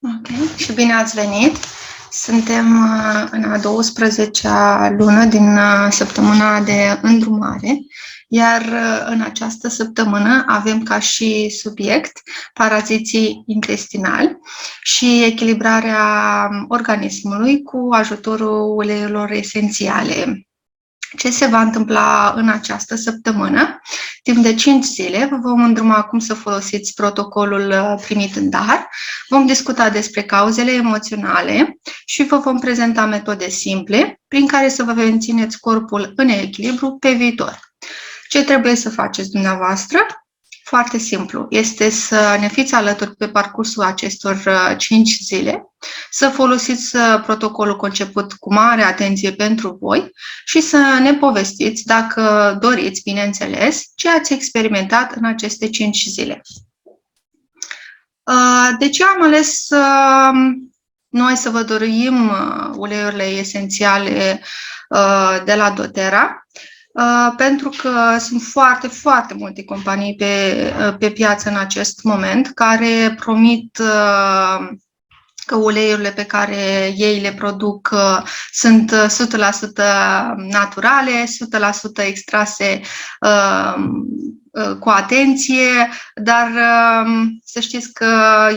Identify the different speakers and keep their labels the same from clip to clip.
Speaker 1: Ok, și bine ați venit! Suntem în a 12-a lună din săptămâna de îndrumare, iar în această săptămână avem ca și subiect paraziții intestinali și echilibrarea organismului cu ajutorul uleiurilor esențiale. Ce se va întâmpla în această săptămână? Timp de 5 zile vă vom îndruma cum să folosiți protocolul primit în dar, vom discuta despre cauzele emoționale și vă vom prezenta metode simple prin care să vă mențineți corpul în echilibru pe viitor. Ce trebuie să faceți dumneavoastră? Foarte simplu, este să ne fiți alături pe parcursul acestor 5 zile, să folosiți protocolul conceput cu mare atenție pentru voi și să ne povestiți, dacă doriți, bineînțeles, ce ați experimentat în aceste 5 zile. De ce am ales noi să vă dorim uleiurile esențiale de la doTERRA? Pentru că sunt foarte, foarte multe companii pe piață în acest moment care promit că uleiurile pe care ei le produc sunt 100% naturale, 100% extrase cu atenție, dar să știți că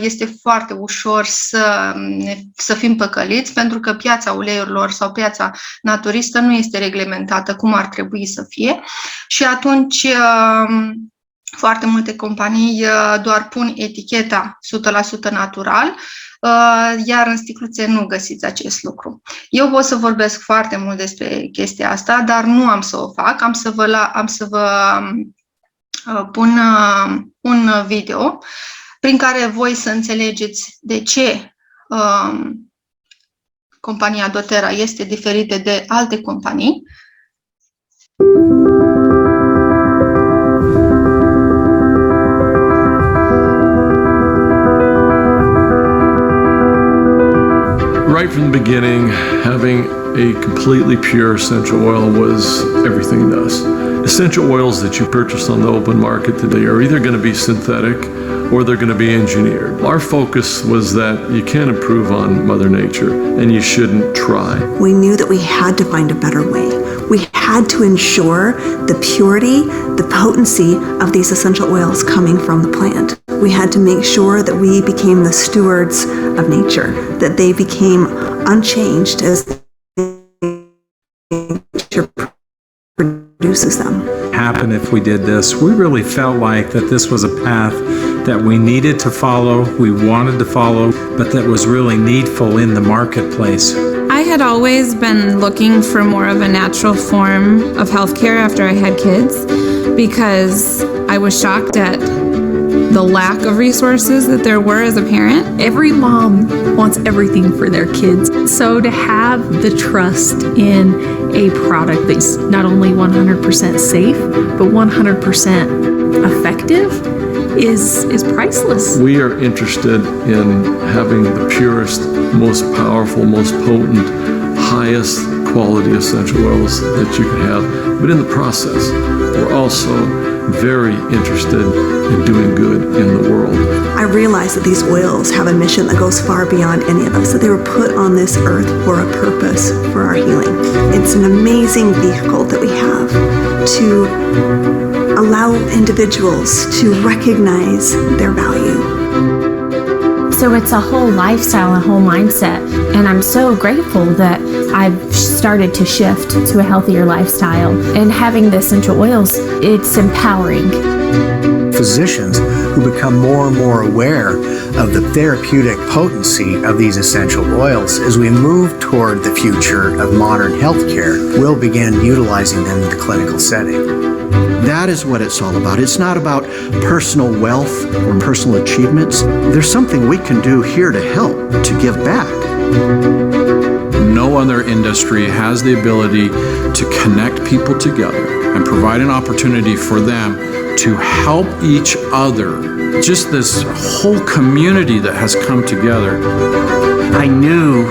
Speaker 1: este foarte ușor să fim păcăliți, pentru că piața uleiurilor sau piața naturistă nu este reglementată cum ar trebui să fie și atunci foarte multe companii doar pun eticheta 100% natural, iar în sticluțe nu găsiți acest lucru. Eu pot să vorbesc foarte mult despre chestia asta, dar nu am să o fac, am să vă pun un video prin care voi să înțelegeți de ce compania doTERRA este diferită de alte companii.
Speaker 2: Right from the beginning, having a completely pure essential oil was everything to us. Essential oils that you purchase on the open market today are either going to be synthetic or they're going to be engineered. Our focus was that you can't improve on Mother Nature and you shouldn't try.
Speaker 3: We knew that we had to find a better way. We had to ensure the purity, the potency of these essential oils coming from the plant. We had to make sure that we became the stewards of nature, that they became unchanged as nature produces them.
Speaker 4: Happen if we did this. We really felt like that this was a path that we needed to follow, we wanted to follow, but that was really needful in the marketplace.
Speaker 5: I had always been looking for more of a natural form of healthcare after I had kids because I was shocked at the lack of resources that there were as a parent.
Speaker 6: Every mom wants everything for their kids. So to have the trust in a product that's not only 100% safe, but 100% effective is priceless.
Speaker 2: We are interested in having the purest, most powerful, most potent, highest quality essential oils that you can have. But in the process, we're also very interested in doing good in the world.
Speaker 3: I realize that these oils have a mission that goes far beyond any of us, that they were put on this earth for a purpose, for our healing. It's an amazing vehicle that we have to allow individuals to recognize their value.
Speaker 7: So it's a whole lifestyle, a whole mindset, and I'm so grateful that I've started to shift to a healthier lifestyle. And having the essential oils, it's empowering.
Speaker 8: Physicians who become more and more aware of the therapeutic potency of these essential oils as we move toward the future of modern healthcare will begin utilizing them in the clinical setting.
Speaker 9: That is what it's all about. It's not about personal wealth or personal achievements. There's something we can do here to help, to give back.
Speaker 10: No other industry has the ability to connect people together and provide an opportunity for them to help each other. Just this whole community that has come together.
Speaker 11: I knew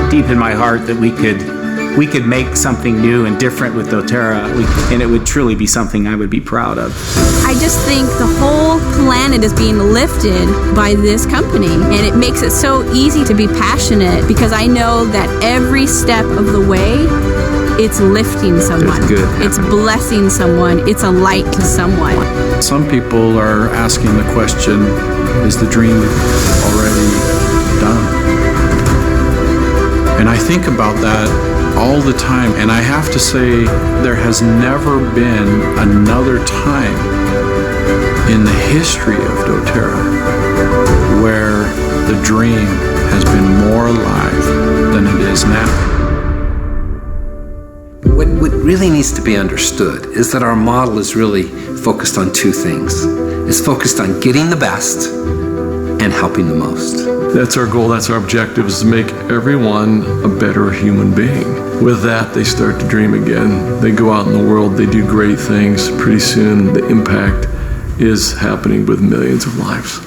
Speaker 11: deep in my heart that we could we could make something new and different with doTERRA, and it would truly be something I would be proud of.
Speaker 12: I just think the whole planet is being lifted by this company, and it makes it so easy to be passionate because I know that every step of the way, it's lifting someone.
Speaker 10: There's good
Speaker 12: It's blessing someone. It's a light to someone.
Speaker 10: Some people are asking the question, is the dream already done? And I think about that all the time, and I have to say there has never been another time in the history of doTERRA where the dream has been more alive than it is now.
Speaker 13: What really needs to be understood is that our model is really focused on two things. It's focused on getting the best and helping the most.
Speaker 2: That's our goal, that's our objective, is to make everyone a better human being. With that, they start to dream again. They go out in the world, they do great things. Pretty soon, the impact is happening with millions of lives.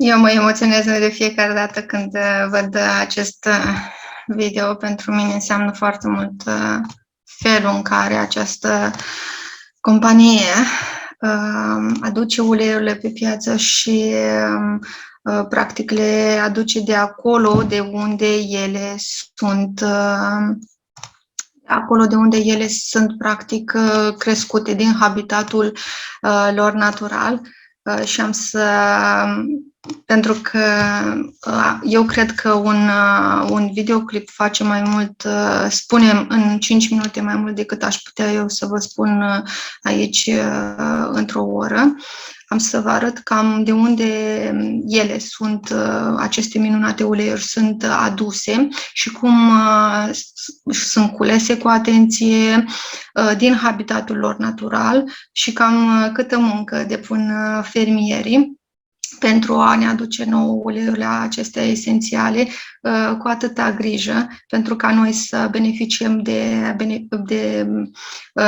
Speaker 1: Eu mă emoționez de fiecare dată când văd acest video. Pentru mine înseamnă foarte mult felul în care această companie aduce uleiurile pe piață și practic le aduce de acolo de unde ele sunt practic crescute din habitatul lor natural. Și am să, pentru că eu cred că un videoclip face mai mult, spune în 5 minute mai mult decât aș putea eu să vă spun aici într-o oră. Am să vă arăt cam de unde ele sunt, aceste minunate uleiuri sunt aduse și cum sunt culese cu atenție din habitatul lor natural și cam câtă muncă depun fermierii pentru a ne aduce nouă uleiurile acestea esențiale cu atâta grijă, pentru ca noi să beneficiem de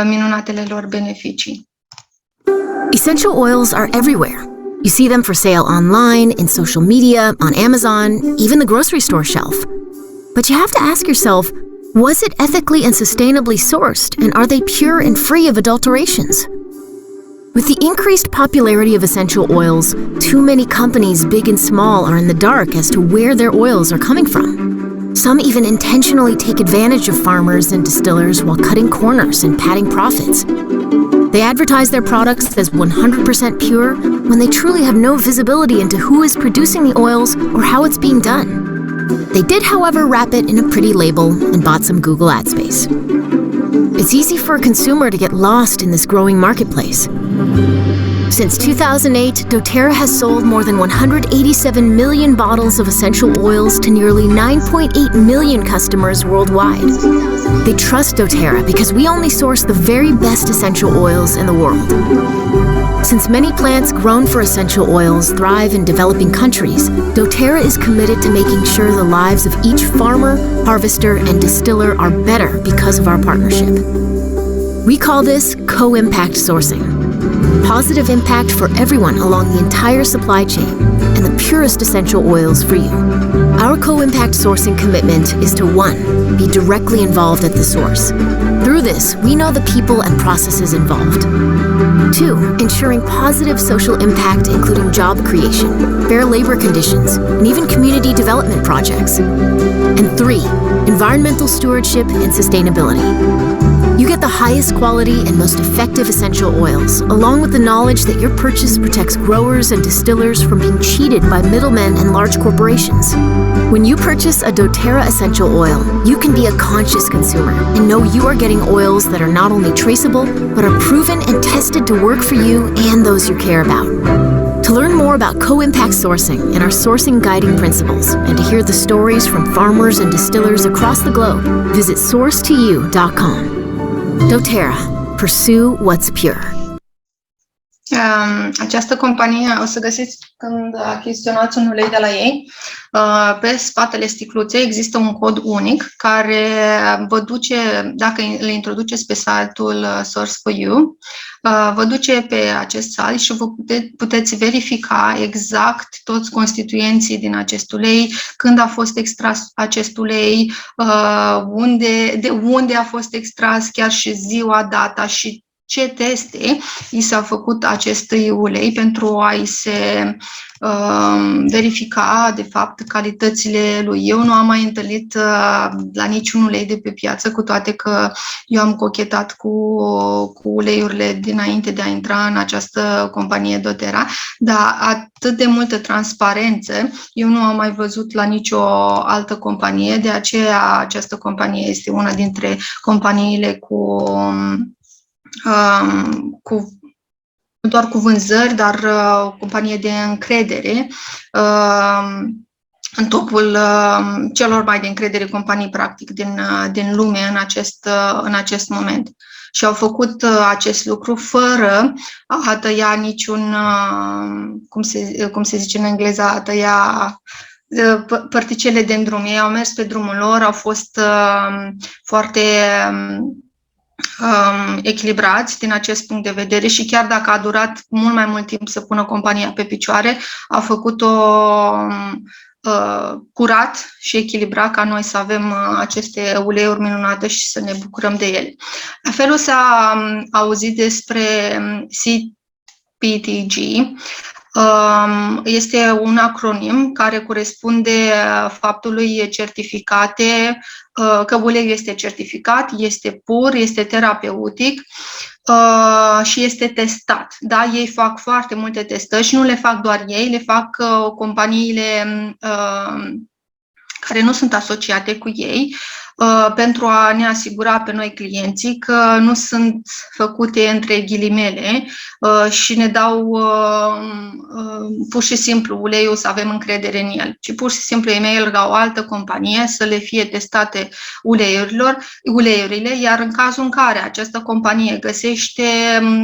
Speaker 1: minunatele lor beneficii.
Speaker 14: Essential oils are everywhere. You see them for sale online, in social media, on Amazon, even the grocery store shelf. But you have to ask yourself, was it ethically and sustainably sourced, and are they pure and free of adulterations? With the increased popularity of essential oils, too many companies, big and small, are in the dark as to where their oils are coming from. Some even intentionally take advantage of farmers and distillers while cutting corners and padding profits. They advertise their products as 100% pure when they truly have no visibility into who is producing the oils or how it's being done. They did, however, wrap it in a pretty label and bought some Google ad space. It's easy for a consumer to get lost in this growing marketplace. Since 2008, doTERRA has sold more than 187 million bottles of essential oils to nearly 9.8 million customers worldwide. They trust doTERRA because we only source the very best essential oils in the world. Since many plants grown for essential oils thrive in developing countries, doTERRA is committed to making sure the lives of each farmer, harvester, and distiller are better because of our partnership. We call this co-impact sourcing. Positive impact for everyone along the entire supply chain and the purest essential oils for you. Our co-impact sourcing commitment is to 1. Be directly involved at the source. Through this, we know the people and processes involved. 2. Ensuring positive social impact including job creation, fair labor conditions, and even community development projects. And 3. Environmental stewardship and sustainability. You get the highest quality and most effective essential oils, along with the knowledge that your purchase protects growers and distillers from being cheated by middlemen and large corporations. When you purchase a doTERRA essential oil, you can be a conscious consumer and know you are getting oils that are not only traceable, but are proven and tested to work for you and those you care about. To learn more about co-impact sourcing and our sourcing guiding principles, and to hear the stories from farmers and distillers across the globe, visit sourcetoyou.com. doTERRA. Pursue what's pure.
Speaker 1: Această companie, o să găsiți când achiziționați un ulei de la ei, pe spatele sticluței există un cod unic care vă duce, dacă le introduceți pe site-ul Source for You, vă duce pe acest site și vă puteți verifica exact toți constituenții din acest ulei, când a fost extras acest ulei, de unde a fost extras, chiar și ziua, data și ce teste i s-a făcut acestui ulei pentru a-i se verifica, de fapt, calitățile lui. Eu nu am mai întâlnit la niciun ulei de pe piață, cu toate că eu am cochetat cu uleiurile dinainte de a intra în această companie doTERRA, dar atât de multă transparență eu nu am mai văzut la nicio altă companie, de aceea această companie este una dintre companiile doar cu vânzări, dar o companie de încredere în topul celor mai de încredere companii practic din lume în acest moment. Și au făcut acest lucru fără a tăia niciun, cum se zice în engleză, a tăia părticele de drum. Ei au mers pe drumul lor, au fost foarte echilibrați din acest punct de vedere și chiar dacă a durat mult mai mult timp să pună compania pe picioare, a făcut-o curat și echilibrat ca noi să avem aceste uleiuri minunate și să ne bucurăm de ele. La fel o s-a auzit despre CPTG. Este un acronim care corespunde faptului certificate, că uleiul este certificat, este pur, este terapeutic și este testat. Da? Ei fac foarte multe testări și nu le fac doar ei, le fac companiile care nu sunt asociate cu ei, pentru a ne asigura pe noi clienții că nu sunt făcute între ghilimele și ne dau pur și simplu uleiul să avem încredere în el, ci pur și simplu e-mail la o altă companie să le fie testate uleiurile, iar în cazul în care această companie găsește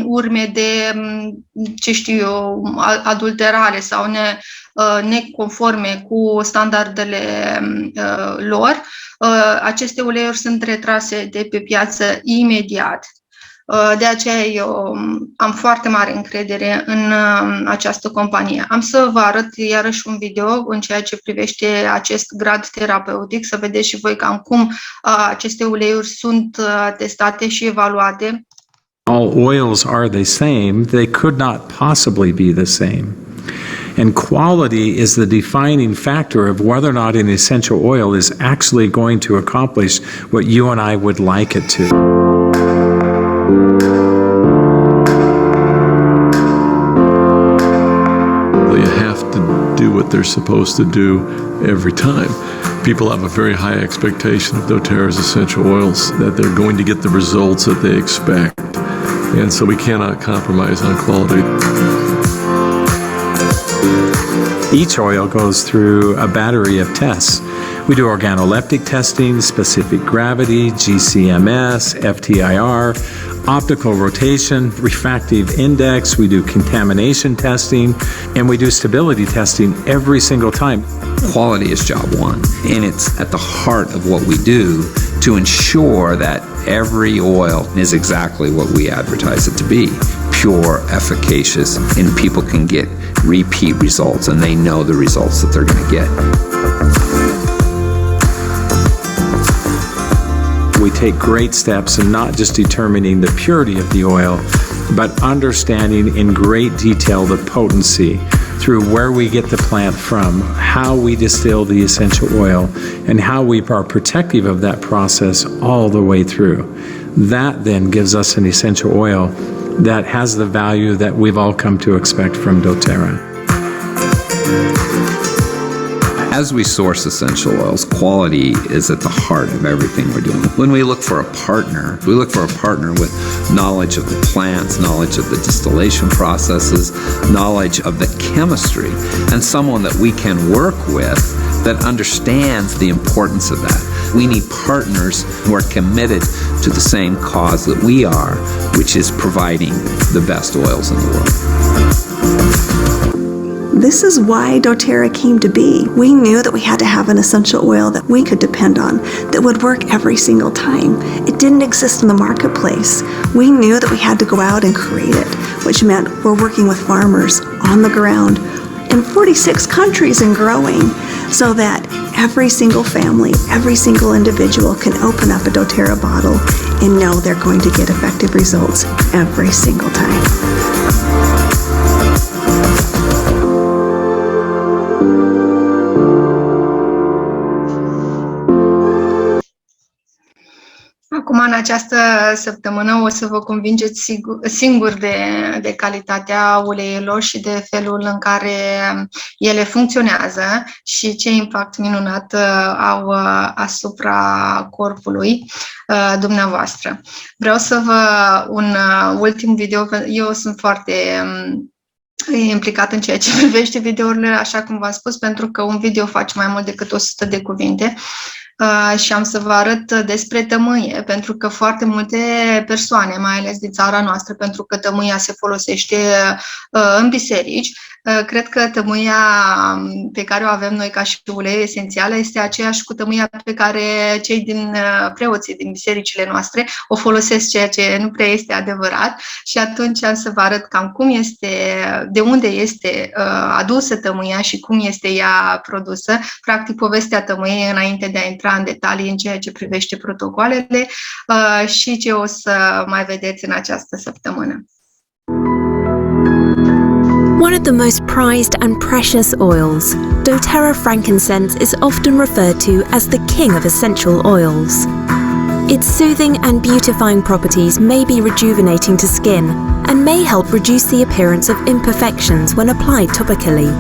Speaker 1: urme de, ce știu eu, adulterare sau neconforme cu standardele lor, aceste uleiuri sunt retrase de pe piață imediat. De aceea eu am foarte mare încredere în această companie. Am să vă arăt iarăși un video în ceea ce privește acest grad terapeutic, să vedeți și voi cam cum aceste uleiuri sunt testate și evaluate.
Speaker 4: All oils are the same. They could not possibly be the same. And quality is the defining factor of whether or not an essential oil is actually going to accomplish what you and I would like it to.
Speaker 2: You have to do what they're supposed to do every time. People have a very high expectation of doTERRA's essential oils, that they're going to get the results that they expect. And so we cannot compromise on quality.
Speaker 4: Each oil goes through a battery of tests. We do organoleptic testing, specific gravity, GCMS, FTIR, optical rotation, refractive index, we do contamination testing, and we do stability testing every single time.
Speaker 13: Quality is job one, and it's at the heart of what we do to ensure that every oil is exactly what we advertise it to be. Pure, efficacious, and people can get repeat results, and they know the results that they're going to get.
Speaker 4: We take great steps in not just determining the purity of the oil, but understanding in great detail the potency through where we get the plant from, how we distill the essential oil, and how we are protective of that process all the way through. That then gives us an essential oil that has the value that we've all come to expect from doTERRA.
Speaker 13: As we source essential oils, quality is at the heart of everything we're doing. When we look for a partner, we look for a partner with knowledge of the plants, knowledge of the distillation processes, knowledge of the chemistry, and someone that we can work with that understands the importance of that. We need partners who are committed to the same cause that we are, which is providing the best oils in the world.
Speaker 3: This is why doTERRA came to be. We knew that we had to have an essential oil that we could depend on, that would work every single time. It didn't exist in the marketplace. We knew that we had to go out and create it, which meant we're working with farmers on the ground in 46 countries and growing, so that every single family, every single individual can open up a doTERRA bottle and know they're going to get effective results every single time.
Speaker 1: Acum, în această săptămână, o să vă convingeți singur de calitatea uleiurilor și de felul în care ele funcționează și ce impact minunat au asupra corpului dumneavoastră. Vreau să vă un ultim video. Eu sunt foarte implicat în ceea ce privește videourile, așa cum v-am spus, pentru că un video face mai mult decât 100 de cuvinte. Și am să vă arăt despre tămâie, pentru că foarte multe persoane, mai ales din țara noastră, pentru că tămâia se folosește în biserici, cred că tămâia pe care o avem noi ca și ulei esențial este aceeași cu tămâia pe care cei din preoții din bisericile noastre o folosesc, ceea ce nu prea este adevărat. Și atunci am să vă arăt cam cum este, de unde este adusă tămâia și cum este ea produsă, practic povestea tămâiei înainte de a intra în detalii în ceea ce privește protocoalele și ce o să mai vedeți în această săptămână.
Speaker 15: One of the most prized and precious oils, doTERRA frankincense is often referred to as the king of essential oils. Its soothing and beautifying properties may be rejuvenating to skin and may help reduce the appearance of imperfections when applied topically.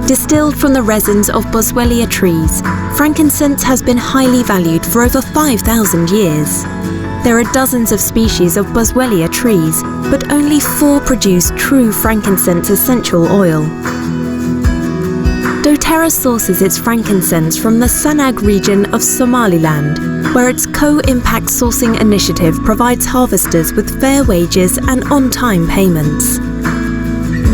Speaker 15: Distilled from the resins of Boswellia trees, frankincense has been highly valued for over 5,000 years. There are dozens of species of Boswellia trees, but only 4 produce true frankincense essential oil. doTERRA sources its frankincense from the Sanag region of Somaliland, where its Co-Impact Sourcing Initiative provides harvesters with fair wages and on-time payments.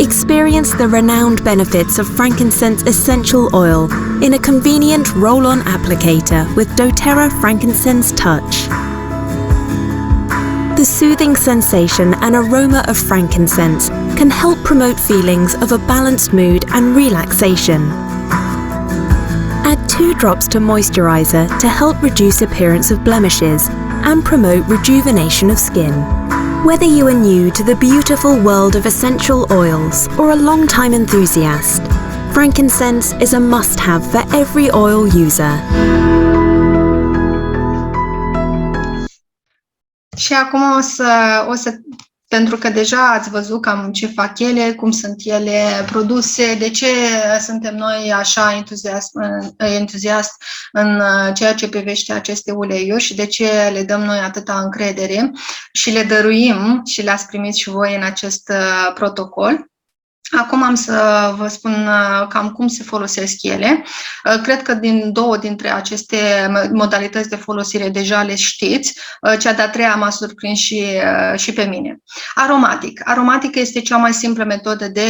Speaker 15: Experience the renowned benefits of frankincense essential oil in a convenient roll-on applicator with doTERRA Frankincense Touch. The soothing sensation and aroma of frankincense can help promote feelings of a balanced mood and relaxation. Add 2 drops to moisturizer to help reduce appearance of blemishes and promote rejuvenation of skin. Whether you are new to the beautiful world of essential oils or a long-time enthusiast, frankincense is a must-have for every oil user.
Speaker 1: Și acum o să pentru că deja ați văzut cam ce fac ele, cum sunt ele produse, de ce suntem noi așa entuziast în ceea ce privește aceste uleiuri și de ce le dăm noi atâta încredere și le dăruim și le-ați primit și voi în acest protocol. Acum am să vă spun cam cum se folosesc ele. Cred că din 2 dintre aceste modalități de folosire deja le știți. Cea de-a 3-a m-a surprins și pe mine. Aromatic. Aromatic este cea mai simplă metodă de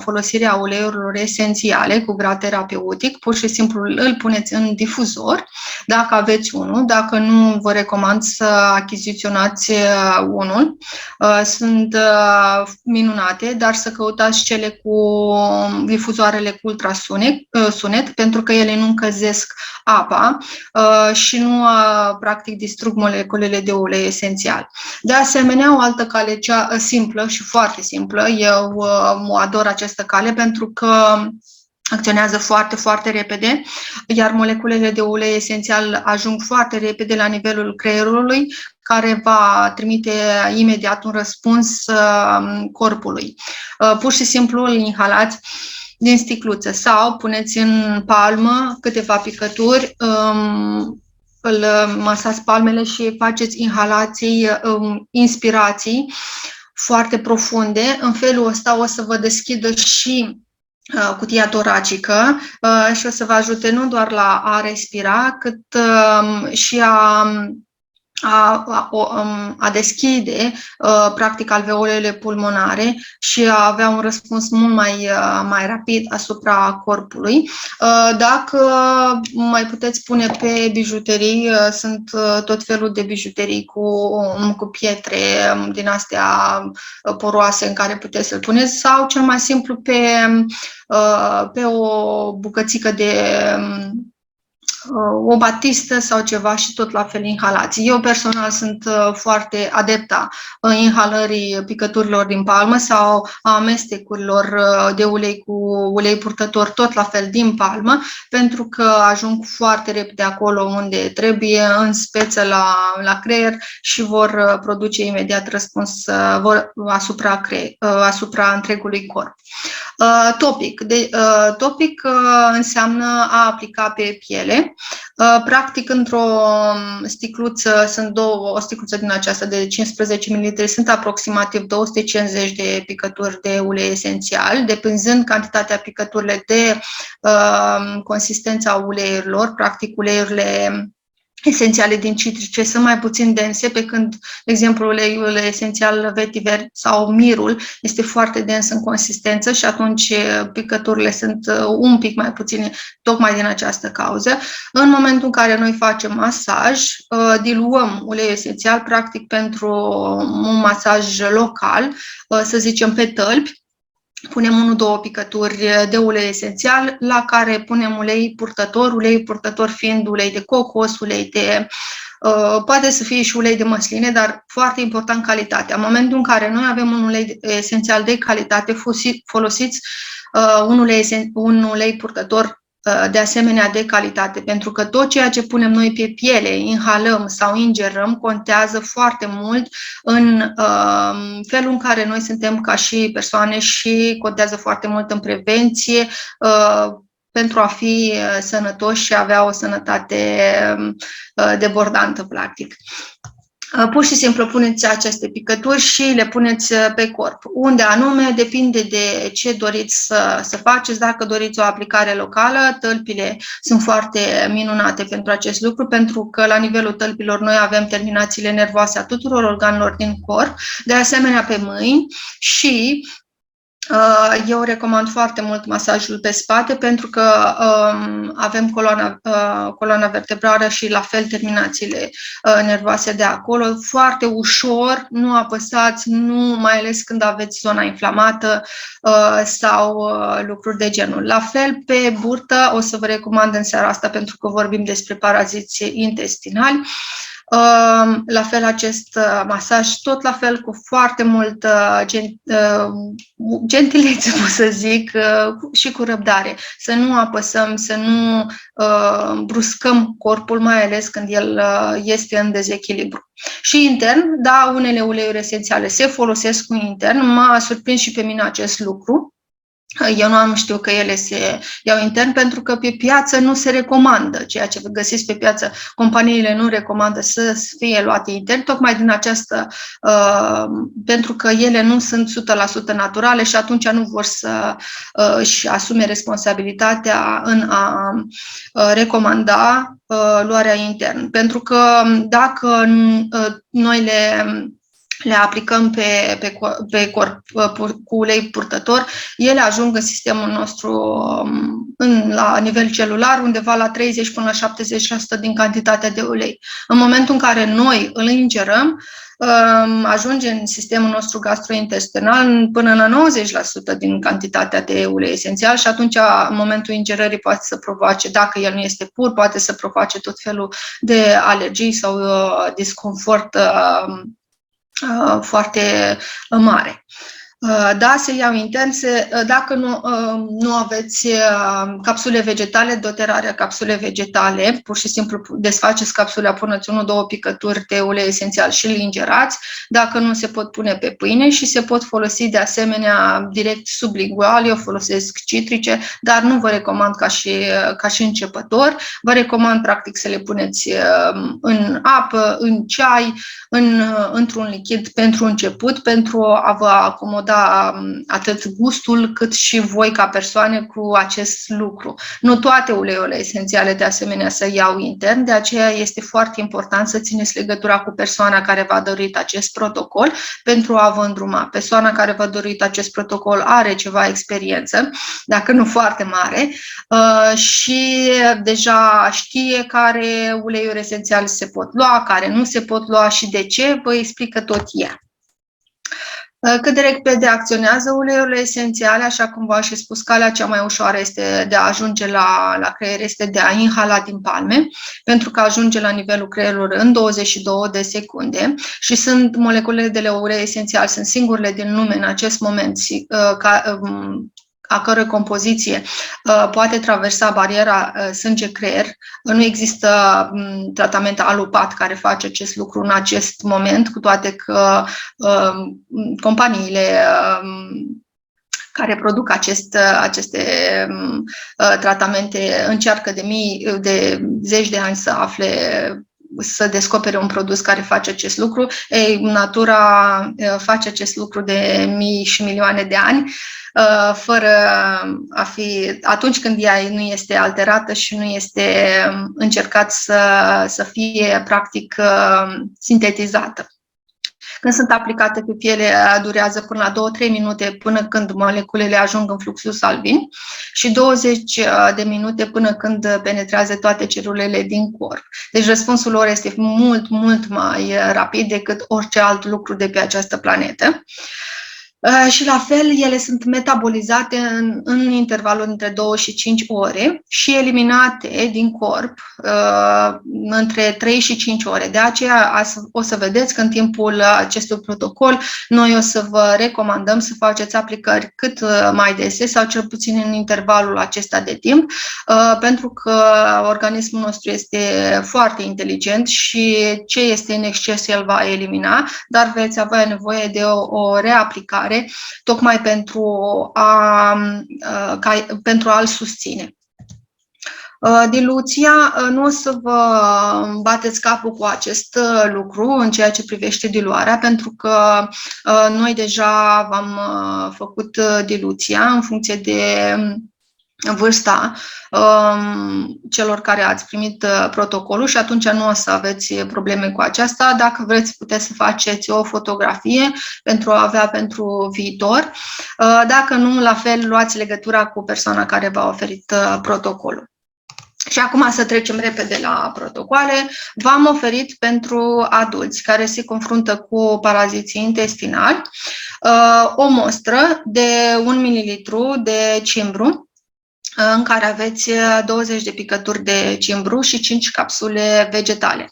Speaker 1: folosire a uleiurilor esențiale cu grad terapeutic. Pur și simplu îl puneți în difuzor, dacă aveți unul. Dacă nu, vă recomand să achiziționați unul. Sunt minunate, dar să căutați cele cu difuzoarele cu ultrasunet, pentru că ele nu încălzesc apa și nu practic distrug moleculele de ulei esențial. De asemenea, o altă cale, cea simplă și foarte simplă, eu ador această cale pentru că acționează foarte, foarte repede, iar moleculele de ulei esențial ajung foarte repede la nivelul creierului, care va trimite imediat un răspuns corpului. Pur și simplu îl inhalați din sticluță sau puneți în palmă câteva picături, îl masați palmele și faceți inhalații, inspirații foarte profunde. În felul ăsta o să vă deschidă și cutia toracică și o să vă ajute nu doar la a respira, cât și a deschide practic alveolele pulmonare și a avea un răspuns mult mai rapid asupra corpului. Dacă mai puteți pune pe bijuterii, sunt tot felul de bijuterii cu pietre din astea poroase în care puteți să-l puneți, sau cel mai simplu pe o bucățică de o batistă sau ceva și tot la fel inhalați. Eu personal sunt foarte adepta inhalării picăturilor din palmă sau a amestecurilor de ulei cu ulei purtător tot la fel din palmă, pentru că ajung foarte repede acolo unde trebuie, în speță la creier și vor produce imediat răspuns asupra întregului corp. Topic înseamnă a aplica pe piele. Practic, într-o sticluță, o sticluță din aceasta de 15 ml, sunt aproximativ 250 de picături de ulei esențial, depinzând cantitatea picăturile de consistența uleiurilor. Practic, uleiurile esențiale din citrice sunt mai puțin dense, pe când, de exemplu, uleiul esențial vetiver sau mirul este foarte dens în consistență și atunci picăturile sunt un pic mai puține, tocmai din această cauză. În momentul în care noi facem masaj, diluăm uleiul esențial, practic, pentru un masaj local, să zicem pe tălpi. Punem 1-2 picături de ulei esențial, la care punem ulei purtător fiind ulei de cocos, ulei de... poate să fie și ulei de măsline, dar foarte important calitatea. În momentul în care noi avem un ulei esențial de calitate, folosiți un ulei purtător de asemenea de calitate, pentru că tot ceea ce punem noi pe piele, inhalăm sau ingerăm, contează foarte mult în felul în care noi suntem ca și persoane și contează foarte mult în prevenție pentru a fi sănătoși și a avea o sănătate debordantă, practic. Pur și simplu puneți aceste picături și le puneți pe corp. Unde anume depinde de ce doriți să faceți. Dacă doriți o aplicare locală, tălpile sunt foarte minunate pentru acest lucru, pentru că la nivelul tălpilor noi avem terminațiile nervoase a tuturor organelor din corp, de asemenea pe mâini și eu recomand foarte mult masajul pe spate, pentru că avem coloana vertebrală și la fel terminațiile nervoase de acolo. Foarte ușor, nu apăsați, mai ales când aveți zona inflamată sau lucruri de genul. La fel pe burtă, o să vă recomand în seara asta, pentru că vorbim despre paraziți intestinali. La fel acest masaj, tot la fel cu foarte mult gentilețe, pot să zic, și cu răbdare. Să nu apăsăm, să nu bruscăm corpul, mai ales când el este în dezechilibru. Și intern, da, unele uleiuri esențiale se folosesc cu intern. M-a surprins și pe mine acest lucru. Eu nu am știut că ele se iau intern, pentru că pe piață nu se recomandă. Ceea ce găsiți pe piață, companiile nu recomandă să fie luate intern, tocmai din această, pentru că ele nu sunt 100% naturale și atunci nu vor să își asume responsabilitatea în a recomanda luarea intern. Pentru că dacă noi le aplicăm pe corp cu ulei purtător, ele ajung în sistemul nostru la nivel celular, undeva la 30 până la 70% din cantitatea de ulei. În momentul în care noi îl ingerăm, ajunge în sistemul nostru gastrointestinal până la 90% din cantitatea de ulei esențial și atunci, în momentul ingerării, poate să provoace, dacă el nu este pur, poate să provoace tot felul de alergii sau disconfort foarte mare. Da, se iau intern. Dacă nu aveți capsule vegetale, doterarea capsule vegetale, pur și simplu desfaceți capsula, puneți 1-2 picături de ulei esențial și îl ingerați. Dacă nu, se pot pune pe pâine și se pot folosi de asemenea direct sublingual. Eu folosesc citrice, dar nu vă recomand ca și începător. Vă recomand practic să le puneți în apă, în ceai, într-un lichid pentru început, pentru a vă acomoda atât gustul cât și voi ca persoane cu acest lucru. Nu toate uleiurile esențiale de asemenea să iau intern, de aceea este foarte important să țineți legătura cu persoana care v-a dorit acest protocol pentru a vă îndruma. Persoana care v-a dorit acest protocol are ceva experiență, dacă nu foarte mare, și deja știe care uleiuri esențiale se pot lua, care nu se pot lua și de ce, vă explică tot ea. Cât de repede acționează uleiurile esențiale, așa cum v-am și spus, calea cea mai ușoară este de a ajunge la creier, este de a inhala din palme, pentru că ajunge la nivelul creierului în 22 de secunde și sunt moleculele de ulei esențial, sunt singurele din lume în acest moment a cărui compoziție poate traversa bariera sânge-creier. Nu există tratament alupat care face acest lucru în acest moment, cu toate că companiile care produc aceste tratamente încearcă de zeci de ani să descopere un produs care face acest lucru. Natura face acest lucru de mii și milioane de ani, fără a fi, atunci când ea nu este alterată și nu este încercat să fie practic sintetizată. Când sunt aplicate pe piele, durează până la 2-3 minute până când moleculele ajung în fluxul salvin și 20 de minute până când penetrează toate celulele din corp. Deci răspunsul lor este mult, mult mai rapid decât orice alt lucru de pe această planetă. Și la fel, ele sunt metabolizate în intervalul între 2 și 5 ore și eliminate din corp între 3 și 5 ore. De aceea o să vedeți că în timpul acestui protocol noi o să vă recomandăm să faceți aplicări cât mai dese sau cel puțin în intervalul acesta de timp, pentru că organismul nostru este foarte inteligent și ce este în exces el va elimina, dar veți avea nevoie de o reaplicare tocmai pentru a-l susține. Diluția, nu o să vă bateți capul cu acest lucru în ceea ce privește diluarea, pentru că noi deja v-am făcut diluția în funcție de vârsta celor care ați primit protocolul și atunci nu o să aveți probleme cu aceasta. Dacă vreți, puteți să faceți o fotografie pentru a avea pentru viitor. Dacă nu, la fel, luați legătura cu persoana care v-a oferit protocolul. Și acum să trecem repede la protocoale. V-am oferit pentru adulți care se confruntă cu paraziții intestinali o mostră de 1 ml de cimbru, în care aveți 20 de picături de cimbru și 5 capsule vegetale.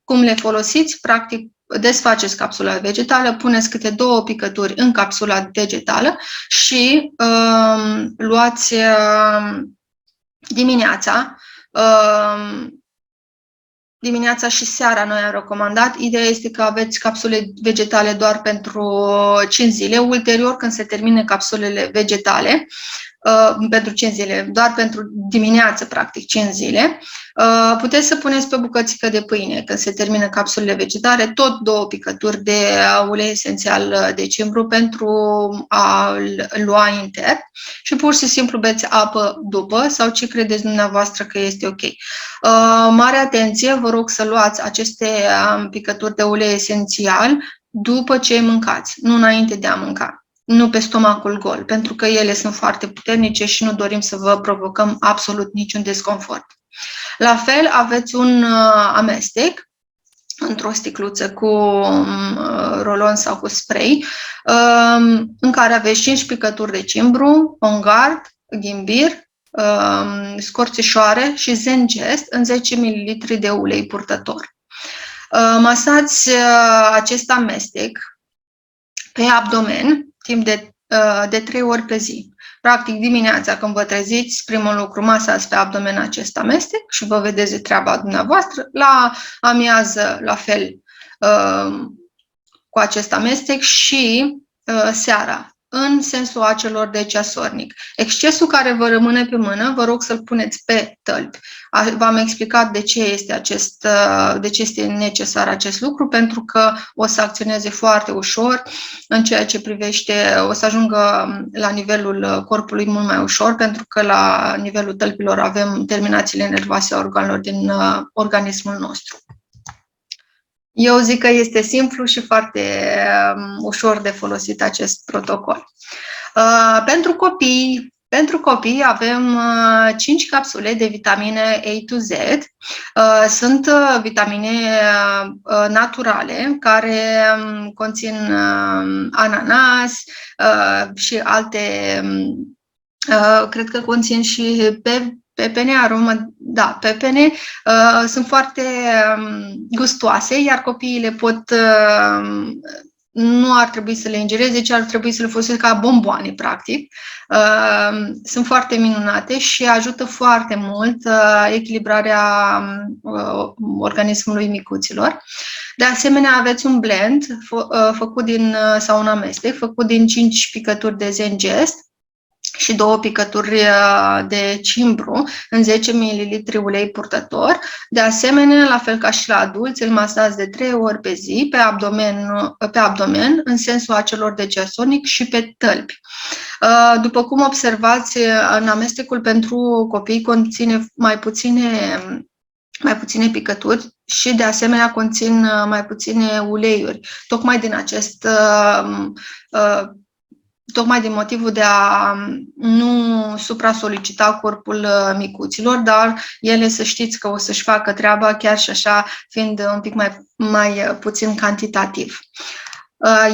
Speaker 1: Cum le folosiți? Practic, desfaceți capsula vegetală, puneți câte 2 picături în capsula vegetală și luați dimineața și seara noi am recomandat. Ideea este că aveți capsule vegetale doar pentru 5 zile. Ulterior, când se termine capsulele vegetale, pentru 5 zile, doar pentru dimineață, practic 5 zile, puteți să puneți pe bucățică de pâine, când se termină capsulele vegetale, tot 2 picături de ulei esențial de cimbru pentru a-l lua intern și pur și simplu beți apă după sau ce credeți dumneavoastră că este ok. Mare atenție, vă rog să luați aceste picături de ulei esențial după ce mâncați, nu înainte de a mânca. Nu pe stomacul gol, pentru că ele sunt foarte puternice și nu dorim să vă provocăm absolut niciun desconfort. La fel, aveți un amestec într-o sticluță cu rolon sau cu spray, în care aveți 5 picături de cimbru, ongard, ghimbir, scorțișoare și zengest în 10 ml de ulei purtător. Masați acest amestec pe abdomen timp de 3 ori pe zi. Practic, dimineața când vă treziți, primul lucru, masați pe abdomen acest amestec și vă vedeți de treaba dumneavoastră. La amiază, la fel, cu acest amestec și seara. în sensul acelor de ceasornic. Excesul care vă rămâne pe mână, vă rog să-l puneți pe tălpi. V-am explicat de ce este necesar acest lucru, pentru că o să acționeze foarte ușor în ceea ce privește, o să ajungă la nivelul corpului mult mai ușor, pentru că la nivelul tălpilor avem terminațiile nervoase a organelor din organismul nostru. Eu zic că este simplu și foarte ușor de folosit acest protocol. Pentru copii avem 5 capsule de vitamine A to Z. Sunt vitamine naturale care conțin ananas și alte, cred că conțin și pepene, pepene, sunt foarte gustoase, iar copiii le nu ar trebui să le ingereze, ci ar trebui să le folosească ca bomboane, practic. Sunt foarte minunate și ajută foarte mult echilibrarea organismului micuților. De asemenea, aveți un blend sau un amestec făcut din 5 picături de Zengest și 2 picături de cimbru în 10 ml ulei purtător. De asemenea, la fel ca și la adulți, îl masați de 3 ori pe zi pe abdomen, în sensul acelor de ceasornic și pe tălpi. După cum observați, în amestecul pentru copii conține mai puține picături și, de asemenea, conțin mai puține uleiuri, tocmai din motivul de a nu supra-solicita corpul micuților, dar ele, să știți că o să-și facă treaba chiar și așa, fiind un pic mai puțin cantitativ.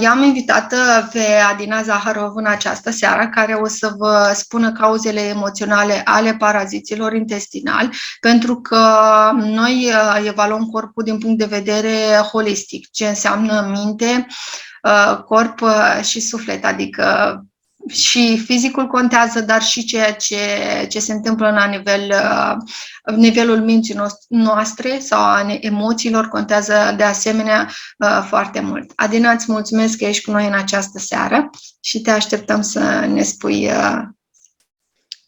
Speaker 1: I-am invitată pe Adina Zaharov în această seară, care o să vă spună cauzele emoționale ale paraziților intestinali, pentru că noi evaluăm corpul din punct de vedere holistic, ce înseamnă minte, corp și suflet, adică și fizicul contează, dar și ceea ce se întâmplă la nivelul minții noastre sau a emoțiilor contează de asemenea foarte mult. Adina, îți mulțumesc că ești cu noi în această seară și te așteptăm să ne spui.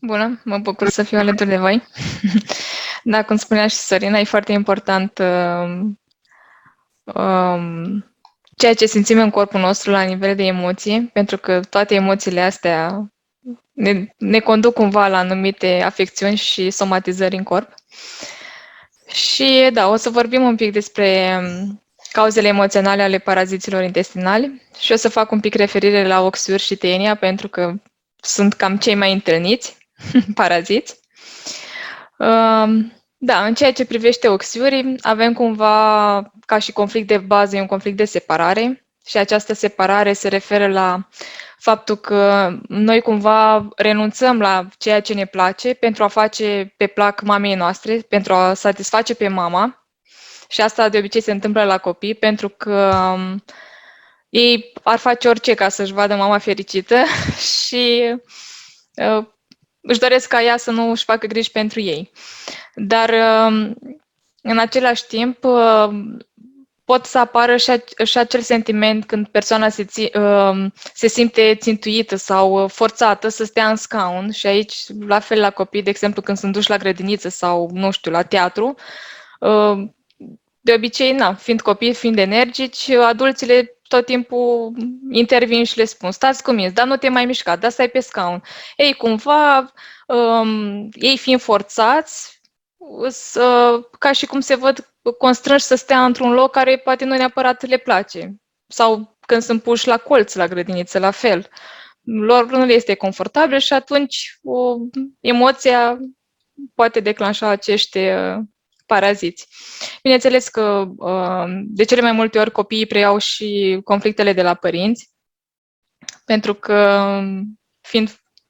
Speaker 16: Bună, mă bucur să fiu alături de voi. Da, cum spunea și Sorina, e foarte important ceea ce simțim în corpul nostru la nivel de emoții, pentru că toate emoțiile astea ne conduc cumva la anumite afecțiuni și somatizări în corp. Și da, o să vorbim un pic despre cauzele emoționale ale paraziților intestinali și o să fac un pic referire la oxiuri și tenia, pentru că sunt cam cei mai întâlniți paraziți. Da, în ceea ce privește oxiurii, avem cumva, ca și conflict de bază, e un conflict de separare și această separare se referă la faptul că noi cumva renunțăm la ceea ce ne place pentru a face pe plac mamei noastre, pentru a satisface pe mama, și asta de obicei se întâmplă la copii, pentru că ei ar face orice ca să-și vadă mama fericită și își doresc ca ea să nu își facă griji pentru ei. Dar în același timp pot să apară și acel sentiment când persoana se simte țintuită sau forțată să stea în scaun, și aici, la fel la copii, de exemplu, când sunt duși la grădiniță sau, nu știu, la teatru, de obicei, fiind copii, fiind energici, adulții tot timpul intervin și le spun: stați cu mine, dar nu te mai mișca, dar stai pe scaun. Ei, cumva, ei fiind forțați, ca și cum se văd constrânși să stea într-un loc care poate nu neapărat le place. Sau când sunt puși la colț la grădiniță, la fel. Lor nu le este confortabil și atunci emoția poate declanșa acești paraziți. Bineînțeles că de cele mai multe ori copiii preiau și conflictele de la părinți, pentru că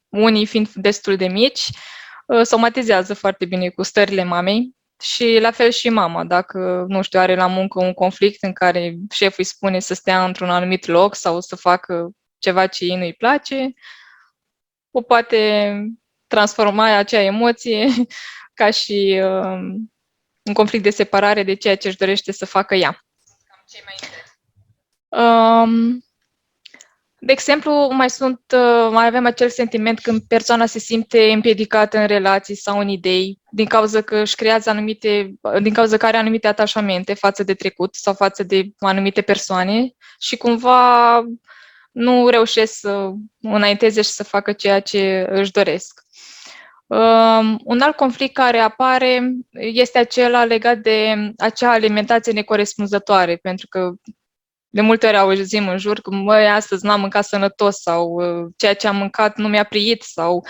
Speaker 16: unii fiind destul de mici, somatizează foarte bine cu stările mamei și la fel și mama. Dacă, nu știu, are la muncă un conflict în care șeful îi spune să stea într-un anumit loc sau să facă ceva ce ei nu-i place, o poate transforma acea emoție ca și un conflict de separare de ceea ce își dorește să facă ea. De exemplu, mai avem acel sentiment când persoana se simte împiedicată în relații sau în idei, din cauza că din cauza că are anumite atașamente față de trecut sau față de anumite persoane și cumva nu reușesc să înainteze și să facă ceea ce își doresc. Un alt conflict care apare este acela legat de acea alimentație necorespunzătoare, pentru că de multe ori auzim în jur că astăzi n-am mâncat sănătos sau ceea ce am mâncat nu mi-a priit sau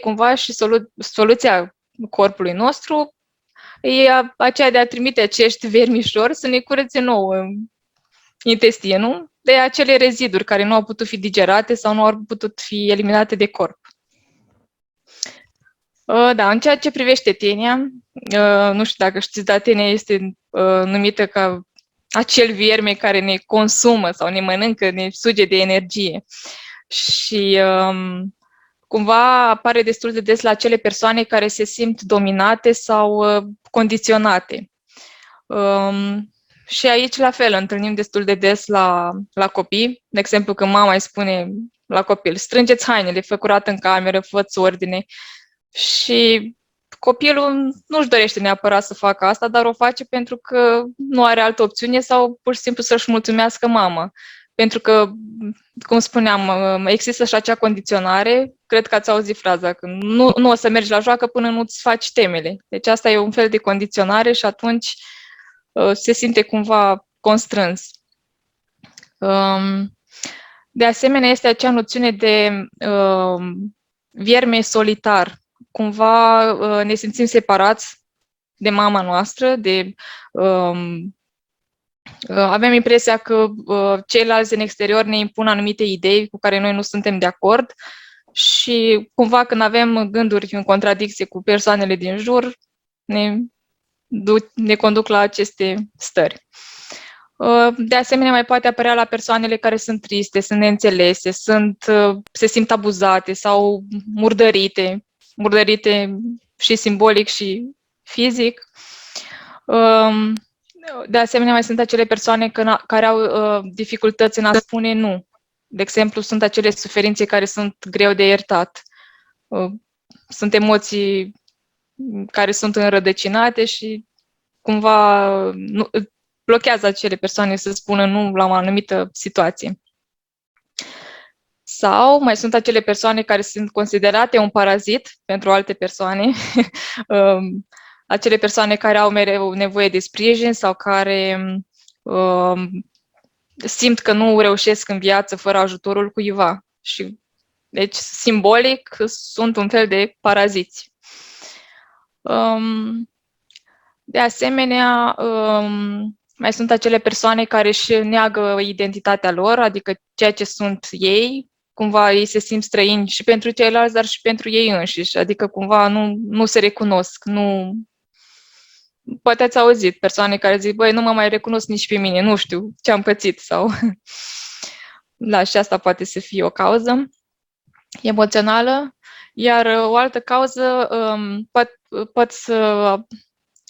Speaker 16: cumva și soluția corpului nostru e aceea de a trimite acești vermișori să ne curețe nouă intestinul de acele reziduri care nu au putut fi digerate sau nu au putut fi eliminate de corp. Da, în ceea ce privește tenia, nu știu dacă știți, dar tenia este numită ca acel vierme care ne consumă sau ne mănâncă, ne suge de energie. Și cumva apare destul de des la acele persoane care se simt dominate sau condiționate. Și aici, la fel, întâlnim destul de des la copii. De exemplu, când mama îi spune la copil, strângeți hainele, fă curat în cameră, fă-ți ordine. Și copilul nu-și dorește neapărat să facă asta, dar o face pentru că nu are altă opțiune sau pur și simplu să-și mulțumească mama. Pentru că, cum spuneam, există și acea condiționare, cred că ați auzit fraza, că nu o să mergi la joacă până nu-ți faci temele. Deci asta e un fel de condiționare și atunci se simte cumva constrâns. De asemenea, este acea noțiune de vierme solitar. Cumva ne simțim separați de mama noastră, avem impresia că ceilalți în exterior ne impun anumite idei cu care noi nu suntem de acord și cumva când avem gânduri în contradicție cu persoanele din jur, ne conduc la aceste stări. De asemenea, mai poate apărea la persoanele care sunt triste, sunt neînțelese, se simt abuzate sau murdărite și simbolic și fizic. De asemenea, mai sunt acele persoane care au dificultăți în a spune nu. De exemplu, sunt acele suferințe care sunt greu de iertat. Sunt emoții care sunt înrădăcinate și cumva blochează acele persoane să spună nu la o anumită situație. Sau mai sunt acele persoane care sunt considerate un parazit pentru alte persoane, acele persoane care au mereu nevoie de sprijin sau care simt că nu reușesc în viață fără ajutorul cuiva. Și, deci, simbolic, sunt un fel de paraziți. De asemenea, mai sunt acele persoane care își neagă identitatea lor, adică ceea ce sunt ei, cumva ei se simt străini și pentru ceilalți, dar și pentru ei înșiși, adică cumva nu se recunosc, nu... Poate ați auzit persoane care zic, băi, nu mă mai recunosc nici pe mine, nu știu ce am pățit sau... Da, și asta poate să fie o cauză emoțională, iar o altă cauză poate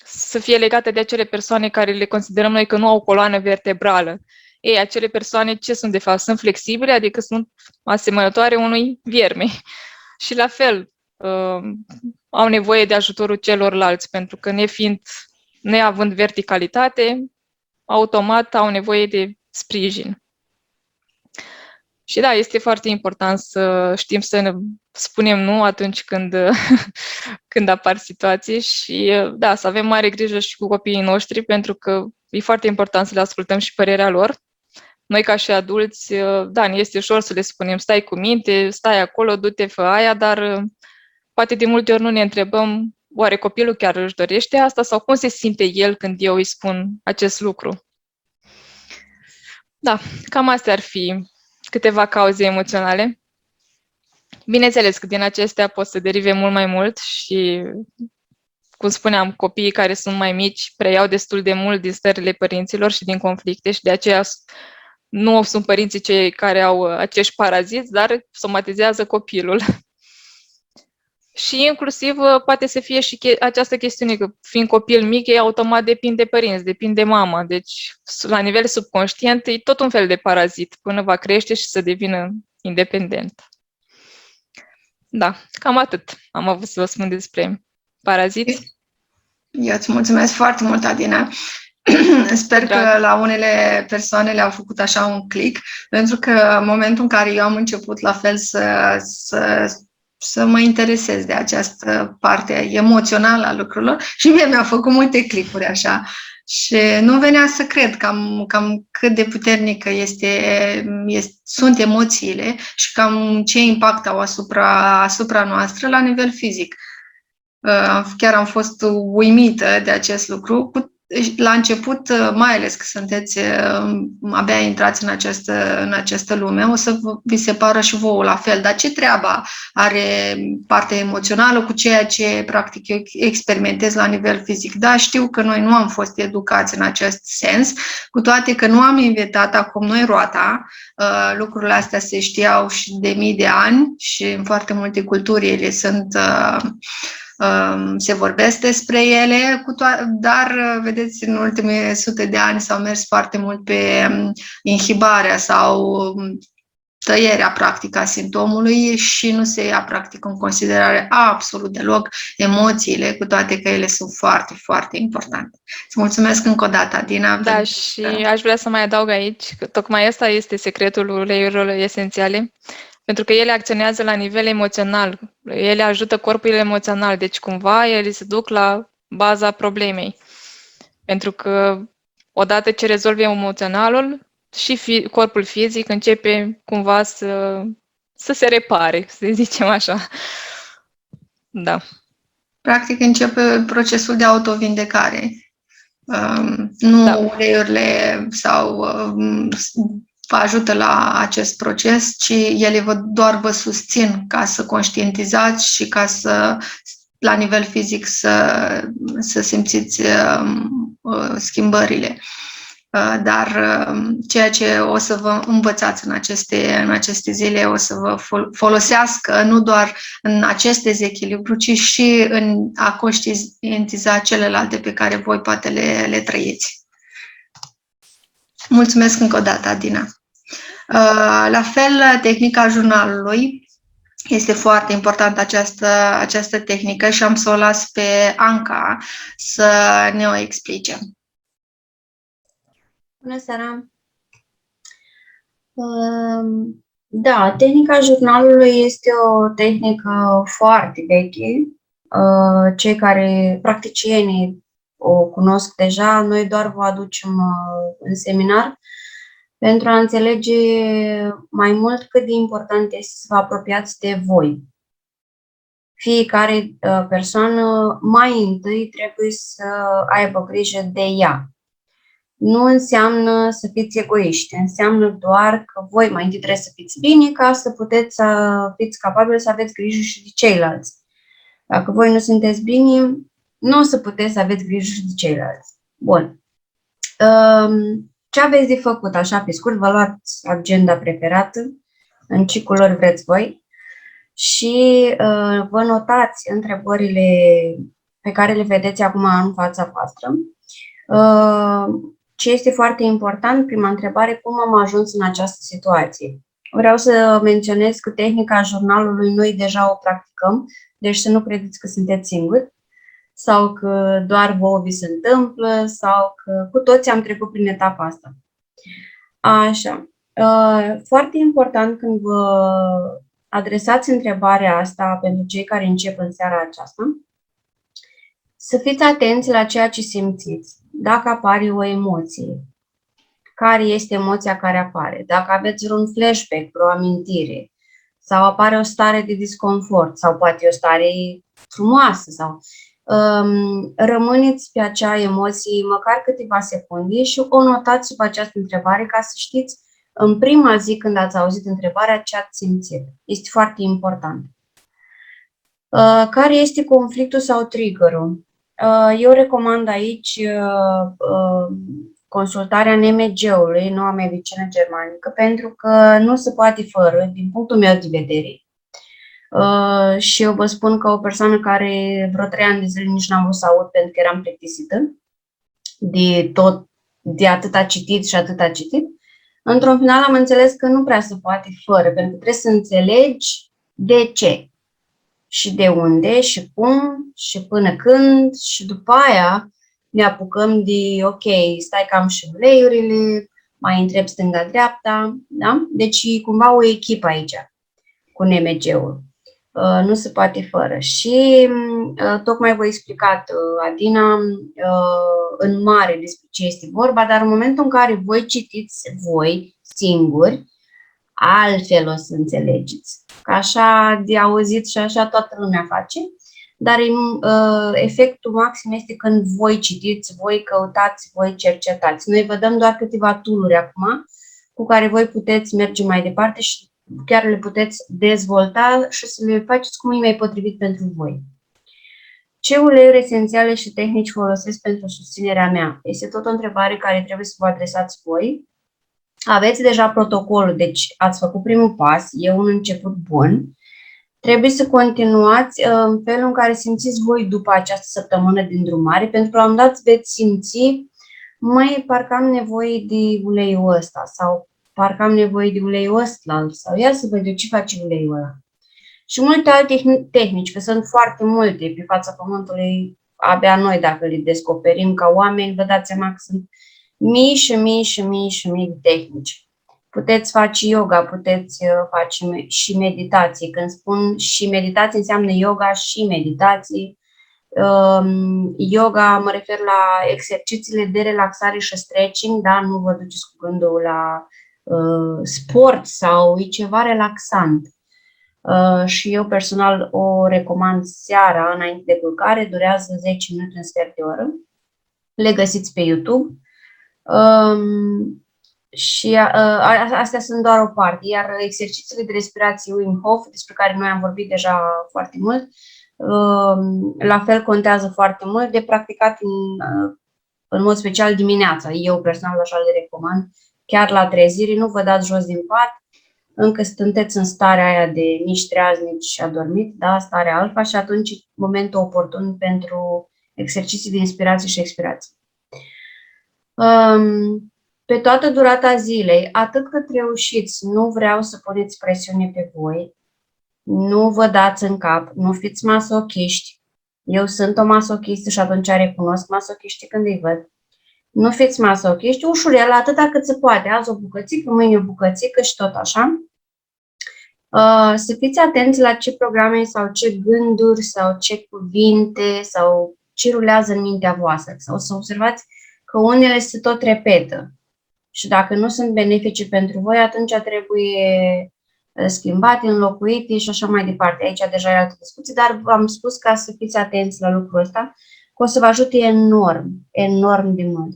Speaker 16: să fie legată de acele persoane care le considerăm noi că nu au coloană vertebrală. Ei, acele persoane ce sunt de fapt? Sunt flexibile, adică sunt asemănătoare unui vierme. Și la fel, au nevoie de ajutorul celorlalți, pentru că neavând verticalitate, automat au nevoie de sprijin. Și da, este foarte important să știm să ne spunem nu atunci când apar situații și da, să avem mare grijă și cu copiii noștri, pentru că e foarte important să le ascultăm și părerea lor. Noi ca și adulți, da, ne este ușor să le spunem stai cu minte, stai acolo, du-te, fă aia, dar poate de multe ori nu ne întrebăm oare copilul chiar își dorește asta sau cum se simte el când eu îi spun acest lucru. Da, cam astea ar fi câteva cauze emoționale. Bineînțeles că din acestea pot să derive mult mai mult și, cum spuneam, copiii care sunt mai mici preiau destul de mult din stările părinților și din conflicte și de aceea nu sunt părinții cei care au acești paraziți, dar somatizează copilul. Și inclusiv poate să fie și această chestiune că fiind copil mic, ei automat depind de părinți, depind de mama. Deci la nivel subconștient e tot un fel de parazit până va crește și să devină independent. Da, cam atât am avut să vă spun despre paraziți.
Speaker 1: Eu îți mulțumesc foarte mult, Adina. Sper că la unele persoane le-au făcut așa un click, pentru că în momentul în care eu am început la fel să mă interesez de această parte emoțională a lucrurilor și mie mi-au făcut multe clickuri așa. Și nu venea să cred cam cât de puternică sunt emoțiile și cam ce impact au asupra noastră la nivel fizic. Chiar am fost uimită de acest lucru. La început, mai ales că sunteți abia intrați în această lume, o să vi se pară și vouă la fel. Dar ce treaba are partea emoțională cu ceea ce practic eu experimentez la nivel fizic? Da, știu că noi nu am fost educați în acest sens, cu toate că nu am inventat acum noi roata. Lucrurile astea se știau și de mii de ani și în foarte multe culturi ele sunt... se vorbesc despre ele, dar, vedeți, în ultimele sute de ani s-au mers foarte mult pe inhibarea sau tăierea practică a simptomului și nu se ia practic în considerare absolut deloc emoțiile, cu toate că ele sunt foarte, foarte importante. Îți mulțumesc încă o dată, Adina.
Speaker 16: Da, și aș vrea să mai adaug aici că tocmai ăsta este secretul uleiurilor esențiale. Pentru că ele acționează la nivel emoțional, ele ajută corpul emoțional, deci cumva ele se duc la baza problemei. Pentru că odată ce rezolvi emoționalul, și corpul fizic începe cumva să se repare, să zicem așa. Da.
Speaker 1: Practic începe procesul de autovindecare. Nu uleiurile sau... vă ajută la acest proces, ci ele doar vă susțin ca să conștientizați și ca să, la nivel fizic, să simțiți schimbările. Dar ceea ce o să vă învățați în aceste zile o să vă folosească nu doar în acest dezechilibru, ci și în a conștientiza celelalte pe care voi poate le trăiți. Mulțumesc încă o dată, Adina. La fel, tehnica jurnalului. Este foarte importantă această tehnică și am să o las pe Anca să ne o explice.
Speaker 17: Bună seara! Da, tehnica jurnalului este o tehnică foarte veche. Cei care, practicienii, o cunosc deja, noi doar vă aducem în seminar pentru a înțelege mai mult cât de important este să vă apropiați de voi. Fiecare persoană mai întâi trebuie să aibă grijă de ea. Nu înseamnă să fiți egoiști, înseamnă doar că voi mai întâi trebuie să fiți bine ca să puteți să fiți capabili să aveți grijă și de ceilalți. Dacă voi nu sunteți bine, nu o să puteți să aveți grijă și de ceilalți. Bun. Ce aveți de făcut? Așa, pe scurt, vă luați agenda preferată, în ce culori vreți voi, și vă notați întrebările pe care le vedeți acum în fața voastră. Ce este foarte important, prima întrebare, cum am ajuns în această situație? Vreau să menționez că tehnica jurnalului noi deja o practicăm, deci să nu credeți că sunteți singuri sau că doar vouă vi se întâmplă sau că cu toți am trecut prin etapa asta. Așa. Foarte important când vă adresați întrebarea asta pentru cei care încep în seara aceasta, să fiți atenți la ceea ce simțiți. Dacă apare o emoție, care este emoția care apare? Dacă aveți vreun flashback, vreo amintire, sau apare o stare de disconfort, sau poate o stare frumoasă, sau rămâneți pe acea emoție măcar câteva secunde și o notați sub această întrebare ca să știți în prima zi când ați auzit întrebarea ce ați simțit. Este foarte important. Care este conflictul sau triggerul? Eu recomand aici consultarea NMG-ului, Noua Medicină Germanică, pentru că nu se poate fără, din punctul meu de vedere. Și eu vă spun că o persoană care vreo 3 ani de zile nici n-am vrut să aud pentru că eram plictisită de atâta citit și atâta citit, într-un final am înțeles că nu prea se poate fără, pentru că trebuie să înțelegi de ce și de unde și cum și până când și după aia ne apucăm de, ok, stai că am și uleiurile, mai întreb stânga-dreapta, da? Deci cumva o echipă aici cu NMG-ul. Nu se poate fără. Și tocmai v-a explicat Adina în mare despre ce este vorba, dar în momentul în care voi citiți voi singuri, altfel o să înțelegeți. Că așa de auzit și așa toată lumea face, dar efectul maxim este când voi citiți, voi căutați, voi cercetați. Noi vă dăm doar câteva tool-uri acum cu care voi puteți merge mai departe și chiar le puteți dezvolta și să le faceți cum e mai potrivit pentru voi. Ce uleiuri esențiale și tehnici folosesc pentru susținerea mea? Este tot o întrebare care trebuie să vă adresați voi. Aveți deja protocolul, deci ați făcut primul pas, e un început bun. Trebuie să continuați în felul în care simțiți voi după această săptămână din drumare, pentru că la un moment dat veți simți, măi, parcă am nevoie de uleiul ăsta sau parcă am nevoie de uleiul ăsta sau ia să văd eu ce face uleiul ăla. Și multe alte tehnici, că sunt foarte multe pe fața pământului, abia noi dacă le descoperim ca oameni, vă dați seama că sunt mii și mii și mii și mii de tehnici. Puteți face yoga, puteți face și meditații. Când spun și meditații, înseamnă yoga și meditații. Yoga, mă refer la exercițiile de relaxare și stretching, da? Nu vă duceți cu gândul la sport sau e ceva relaxant. Și eu personal o recomand seara înainte de culcare, durează 10 minute, un sfert de oră. Le găsiți pe YouTube. Și astea sunt doar o parte, iar exercițiile de respirație Wim Hof, despre care noi am vorbit deja foarte mult, la fel contează foarte mult de practicat în mod special dimineața. Eu personal așa le recomand, chiar la trezire, nu vă dați jos din pat, încă sunteți în starea aia de nici treaz, nici adormit, da? Starea alfa, și atunci e momentul oportun pentru exerciții de inspirație și expirație. Pe toată durata zilei, atât cât reușiți, nu vreau să puneți presiune pe voi, nu vă dați în cap, nu fiți masochiști. Eu sunt o masochistă și atunci recunosc masochiștii când îi văd. Nu fiți masochiști, ușurel, atâta cât se poate. Azi o bucățică, mâine o bucățică și tot așa. Să fiți atenți la ce programe sau ce gânduri sau ce cuvinte sau ce rulează în mintea voastră. Sau să observați că unele se tot repetă. Și dacă nu sunt benefice pentru voi, atunci trebuie schimbate, înlocuite și așa mai departe. Aici deja e altă discuție, dar v-am spus ca să fiți atenți la lucrul ăsta, că o să vă ajute enorm, enorm de mult.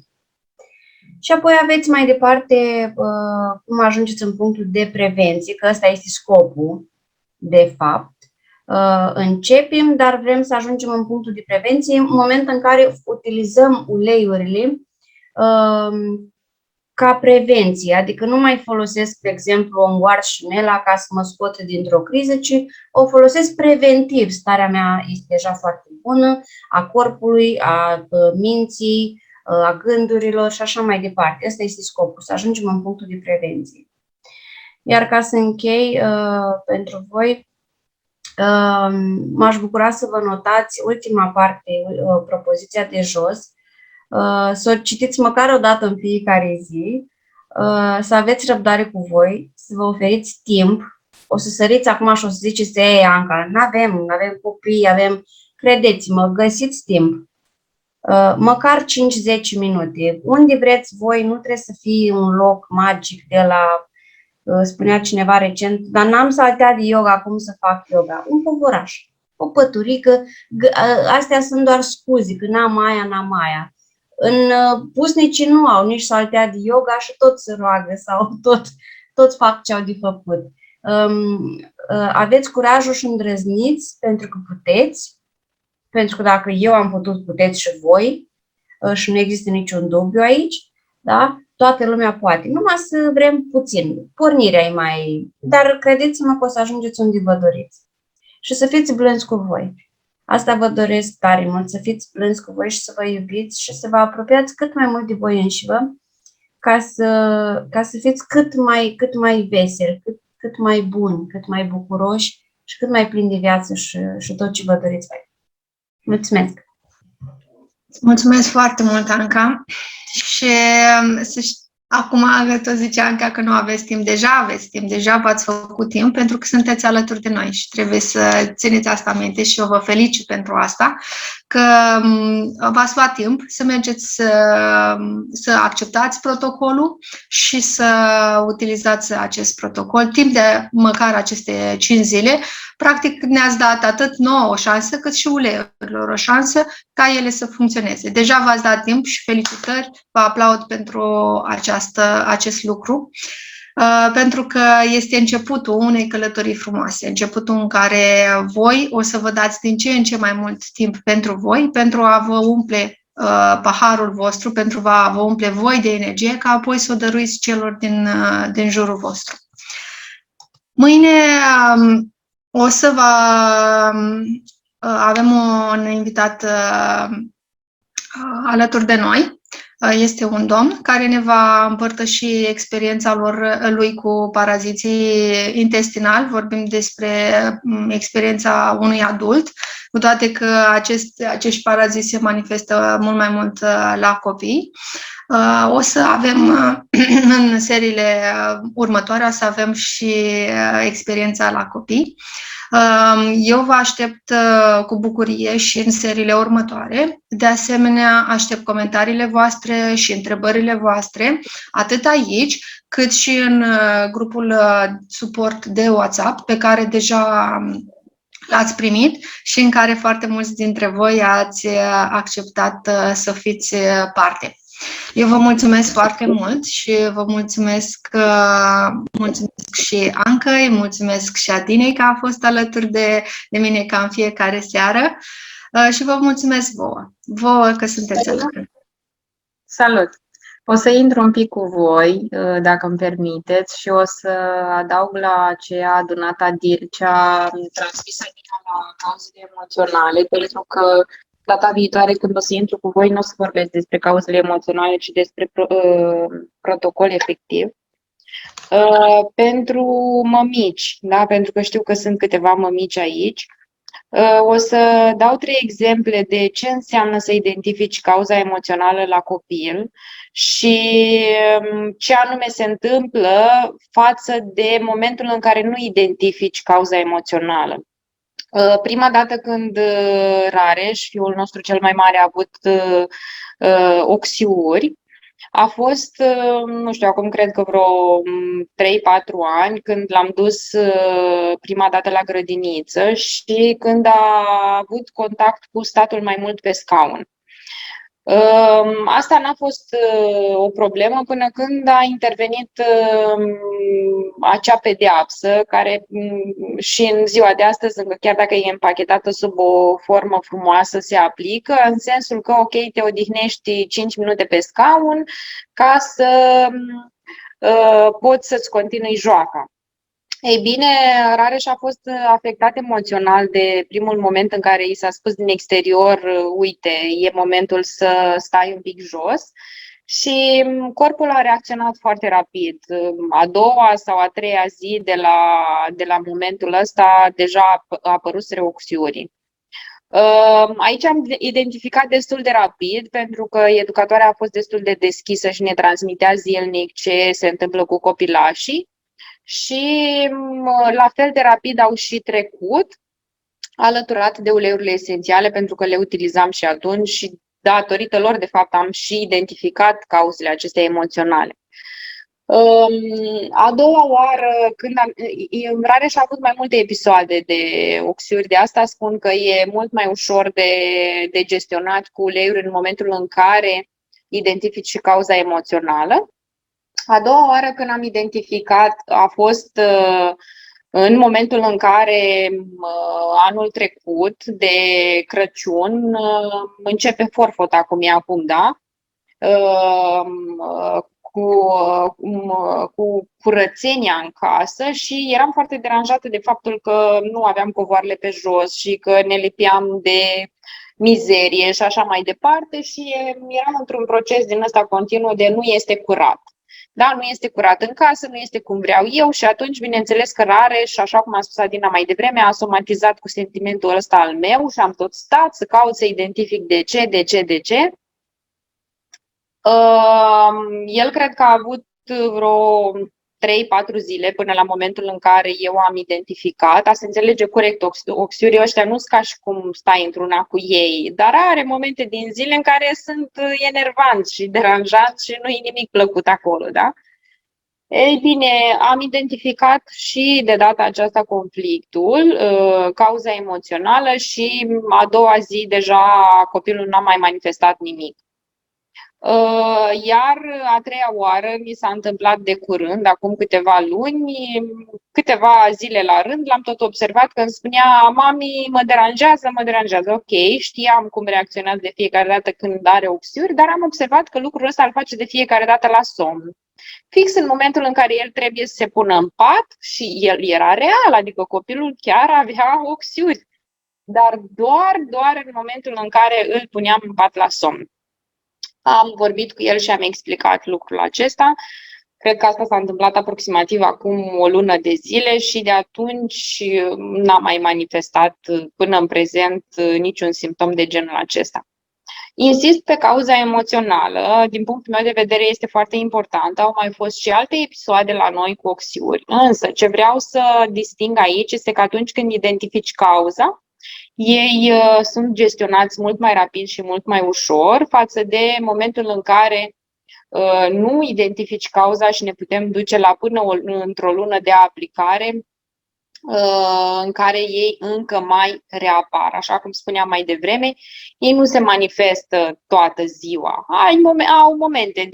Speaker 17: Și apoi aveți mai departe cum ajungeți în punctul de prevenție, că ăsta este scopul, de fapt. Începem, dar vrem să ajungem în punctul de prevenție în momentul în care utilizăm uleiurile ca prevenție, adică nu mai folosesc, de exemplu, un Guarșinela ca să mă scot dintr-o criză, ci o folosesc preventiv. Starea mea este deja foarte bună, a corpului, a minții, a gândurilor și așa mai departe. Asta este scopul, să ajungem în punctul de prevenție. Iar ca să închei pentru voi, m-aș bucura să vă notați ultima parte, propoziția de jos, să o citiți măcar o dată în fiecare zi, să aveți răbdare cu voi, să vă oferiți timp. O să săriți acum și o să ziceți, ei, Anca, n-avem copii, credeți-mă, găsiți timp. Măcar 5-10 minute. Unde vreți voi, nu trebuie să fie un loc magic de la, spunea cineva recent, dar n-am saltea de yoga, cum să fac yoga? Un covoraș, o păturică, astea sunt doar scuze, că n-am aia. În pusnicii nu au nici saltea de yoga și tot se roagă sau tot fac ce au de făcut. Aveți curajul și îndrăzniți pentru că puteți, pentru că dacă eu am putut, puteți și voi și nu există niciun dubiu aici, da? Toată lumea poate, numai să vrem puțin. Pornirea e mai... Dar credeți-mă că o să ajungeți unde vă doriți. și să fiți blânzi cu voi. Asta vă doresc tare mult, să fiți blânzi cu voi și să vă iubiți și să vă apropiați cât mai mult de voi înșivă, ca să fiți cât mai veseli, cât mai buni, cât mai bucuroși și cât mai plini de viață și tot ce vă doriți voi. Mulțumesc!
Speaker 1: Mulțumesc foarte mult, Anca. Și acum tot zicea Anca că nu aveți timp. Deja aveți timp, deja v-ați făcut timp pentru că sunteți alături de noi și trebuie să țineți asta în minte și eu vă felicit pentru asta, că v-ați luat timp să mergeți să acceptați protocolul și să utilizați acest protocol timp de măcar aceste 5 zile. Practic ne-ați dat atât nouă o șansă, cât și uleiurilor o șansă ca ele să funcționeze. Deja v-ați dat timp și felicitări, vă aplaud pentru acest lucru, pentru că este începutul unei călătorii frumoase, începutul în care voi o să vă dați din ce în ce mai mult timp pentru voi, pentru a vă umple paharul vostru, pentru a vă umple voi de energie, ca apoi să o dăruiți celor din jurul vostru. Mâine o să avem un invitat alături de noi. Este un domn care ne va împărtăși experiența lui cu paraziții intestinali. Vorbim despre experiența unui adult, cu toate că acești paraziți se manifestă mult mai mult la copii. O să avem în seriile următoare, o să avem și experiența la copii. Eu vă aștept cu bucurie și în seriile următoare. De asemenea, aștept comentariile voastre și întrebările voastre, atât aici, cât și în grupul suport de WhatsApp, pe care deja l-ați primit și în care foarte mulți dintre voi ați acceptat să fiți parte. Eu vă mulțumesc foarte mult și vă mulțumesc și Ancăi, mulțumesc și Adinei că a fost alături de mine ca în fiecare seară și vă mulțumesc vouă că sunteți alături.
Speaker 18: Salut! O să intru un pic cu voi, dacă îmi permiteți, și o să adaug la ce a adunat Adil, ce a transmis Adina la cauzele emoționale, pentru că data viitoare, când o să intru cu voi, nu o să vorbesc despre cauzele emoționale, ci despre protocol efectiv. Pentru mămici, da? Pentru că știu că sunt câteva mămici aici, o să dau 3 exemple de ce înseamnă să identifici cauza emoțională la copil și ce anume se întâmplă față de momentul în care nu identifici cauza emoțională. Prima dată când Rareș, fiul nostru cel mai mare, a avut oxiuri, a fost, nu știu, acum cred că vreo 3-4 ani, când l-am dus prima dată la grădiniță și când a avut contact cu statul mai mult pe scaun. Asta n-a fost o problemă până când a intervenit acea pedeapsă care și în ziua de astăzi, chiar dacă e împachetată sub o formă frumoasă, se aplică, în sensul că, ok, te odihnești 5 minute pe scaun ca să poți să-ți continui joaca. Ei bine, Rareș a fost afectat emoțional de primul moment în care i s-a spus din exterior, uite, e momentul să stai un pic jos, și corpul a reacționat foarte rapid. A doua sau a treia zi de la momentul ăsta deja a apărut oxiurii. Aici am identificat destul de rapid, pentru că educatoarea a fost destul de deschisă și ne transmitea zilnic ce se întâmplă cu copilașii. Și la fel de rapid au și trecut, alăturat de uleiurile esențiale, pentru că le utilizam și atunci și datorită lor, de fapt, am și identificat cauzele acestea emoționale. A doua oară, când Rareș a avut mai multe episoade de oxiuri, de asta spun că e mult mai ușor de gestionat cu uleiuri în momentul în care identifici și cauza emoțională. A doua oară când am identificat a fost în momentul în care anul trecut de Crăciun începe forfota, cum e acum, da? cu curățenia în casă și eram foarte deranjată de faptul că nu aveam covoarele pe jos și că ne lipeam de mizerie și așa mai departe și eram într-un proces din ăsta continuu de nu este curat. Da, nu este curat în casă, nu este cum vreau eu și atunci, bineînțeles că Rareș, așa cum a spus Adina mai devreme, a somatizat cu sentimentul ăsta al meu și am tot stat să caut să identific de ce. El cred că a avut vreo 3-4 zile până la momentul în care eu am identificat. A se înțelege corect, oxiurii ăștia nu sunt ca și cum stai într-una cu ei, dar are momente din zile în care sunt enervanți și deranjanți și nu-i nimic plăcut acolo, da? Ei bine, am identificat și de data aceasta conflictul, cauza emoțională și a doua zi deja copilul n-a mai manifestat nimic. Iar a treia oară mi s-a întâmplat de curând, acum câteva luni, câteva zile la rând, l-am tot observat că îmi spunea: mami, mă deranjează. Ok, știam cum reacționează de fiecare dată când are oxiuri, dar am observat că lucrul ăsta îl face de fiecare dată la somn. Fix în momentul în care el trebuie să se pună în pat și el era real, adică copilul chiar avea oxiuri, dar doar în momentul în care îl puneam în pat la somn. Am vorbit cu el și am explicat lucrul acesta. Cred că asta s-a întâmplat aproximativ acum o lună de zile și de atunci n-a mai manifestat până în prezent niciun simptom de genul acesta. Insist pe cauza emoțională, din punctul meu de vedere este foarte importantă. Au mai fost și alte episoade la noi cu oxiuri, însă ce vreau să disting aici este că atunci când identifici cauza, ei sunt gestionați mult mai rapid și mult mai ușor față de momentul în care nu identifici cauza și ne putem duce la până într-o lună de aplicare în care ei încă mai reapar. Așa cum spuneam mai devreme, ei nu se manifestă toată ziua. Au momente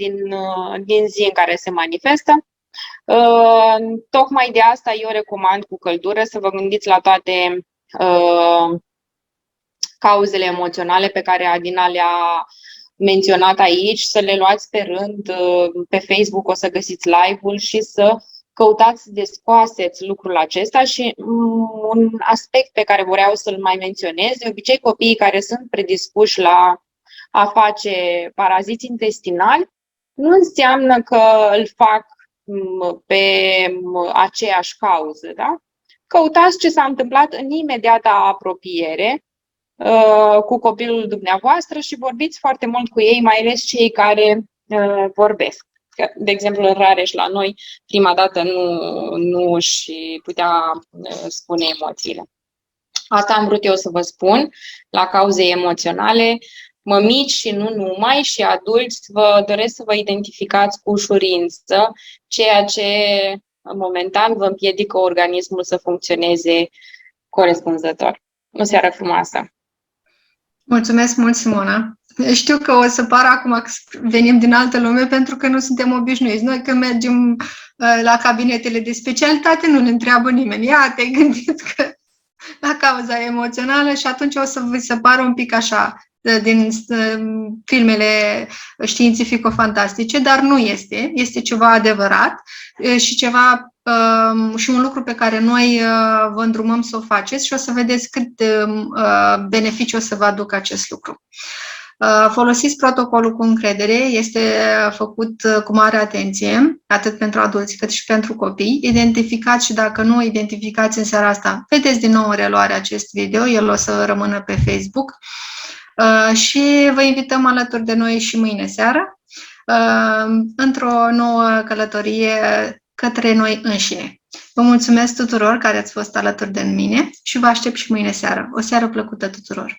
Speaker 18: din zi în care se manifestă. Tocmai de asta eu recomand cu căldură să vă gândiți la toate cauzele emoționale pe care Adina le-a menționat aici, să le luați pe rând. Pe Facebook o să găsiți live-ul și să căutați să descoaseți lucrul acesta. Și un aspect pe care vreau să-l mai menționez, de obicei copiii care sunt predispuși la a face paraziți intestinali, nu înseamnă că îl fac pe aceeași cauză, da? Căutați ce s-a întâmplat în imediata apropiere cu copilul dumneavoastră și vorbiți foarte mult cu ei, mai ales cei care vorbesc. De exemplu, în Rareș la noi, prima dată nu își putea spune emoțiile. Asta am vrut eu să vă spun la cauze emoționale. Mămici și nu numai, și adulți, vă doresc să vă identificați cu ușurință ceea ce momentan vă împiedică organismul să funcționeze corespunzător. O seară frumoasă!
Speaker 1: Mulțumesc mult, Simona! Știu că o să pară acum că venim din altă lume pentru că nu suntem obișnuiți. Noi când mergem la cabinetele de specialitate nu ne întreabă nimeni. Ia, te-ai gândit că la cauza emoțională și atunci o să vi se pară un pic așa din filmele științifico-fantastice, dar nu este. Este ceva adevărat și ceva și un lucru pe care noi vă îndrumăm să o faceți și o să vedeți cât beneficiu o să vă aducă acest lucru. Folosiți protocolul cu încredere, este făcut cu mare atenție, atât pentru adulți cât și pentru copii. Identificați și dacă nu identificați în seara asta, vedeți din nou în reluare acest video, el o să rămână pe Facebook. Și vă invităm alături de noi și mâine seară într-o nouă călătorie către noi înșine. Vă mulțumesc tuturor care ați fost alături de mine și vă aștept și mâine seară. O seară plăcută tuturor!